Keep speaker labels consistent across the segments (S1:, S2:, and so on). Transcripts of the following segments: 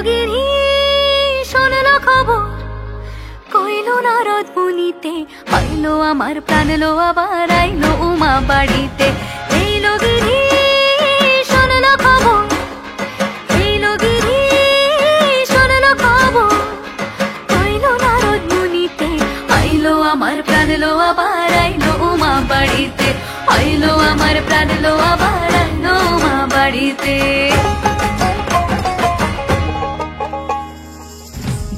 S1: গিরি শোনলো খবর, কইলো নারদ মুনিতে, আইলো আমার প্রাণ লো আবার আইলো উমা বাড়িতে। এইলো গিরি শোনলো খবর, এইলো গিরি শোনলো খবর, কইলো নারদ মুনিতে, আইলো আমার প্রাণ লো আবার আইলো উমা বাড়িতে, আইলো আমার প্রাণ লো আবার আইলো উমা বাড়িতে।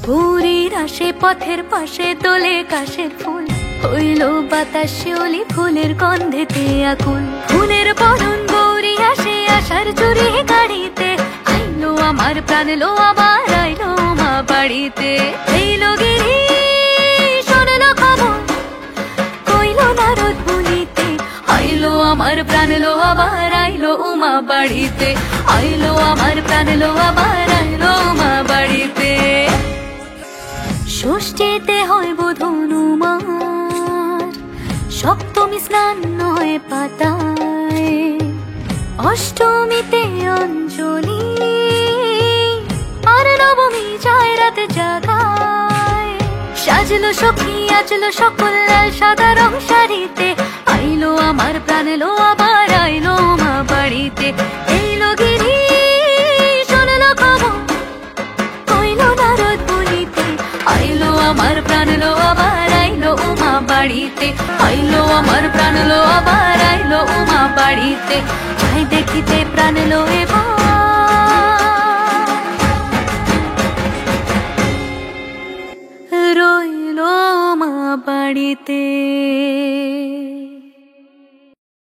S1: ভোরের আসে পথের পাশে তোলে কাশের ফুল, হইল বাতাস শিউলি ফুলের গন্ধেতে আকুল। ফুলের বরণ গৌরী আসে আশার চুরি গাড়িতে, আইলো আমার প্রাণ লো আবার আইলো মা বাড়িতে। এইলো গিরি শোনলো খবর, কইলো নারদ মুনিতে, আইলো আমার প্রাণ লো আবার আইলো উমা বাড়িতে, আইলো আমার প্রাণ লো আবার আইলো উমা বাড়িতে। ষষ্ঠীতে হয় বোধনুমার, সপ্তমী স্নান হয় পাতায়, অষ্টমীতে অঞ্জলি, আর নবমী যায় রাত জাগায়। সাজলো সখী আজলো সকল লাল সাদা রং শাড়িতে, আইলো আমার প্রাণ লো আবার আইলো মা বাড়িতে। এইলো গিরি শোনলো খবর, কইলো নারদ মুনিতে, আইলো আমার প্রাণ লো আবার আইলো উমা বাড়িতে, আইলো আমার প্রাণ লো আবার আইলো উমা বাড়িতে। যাই দেখিতে প্রাণ লো এবার রইলো মা বাড়িতে।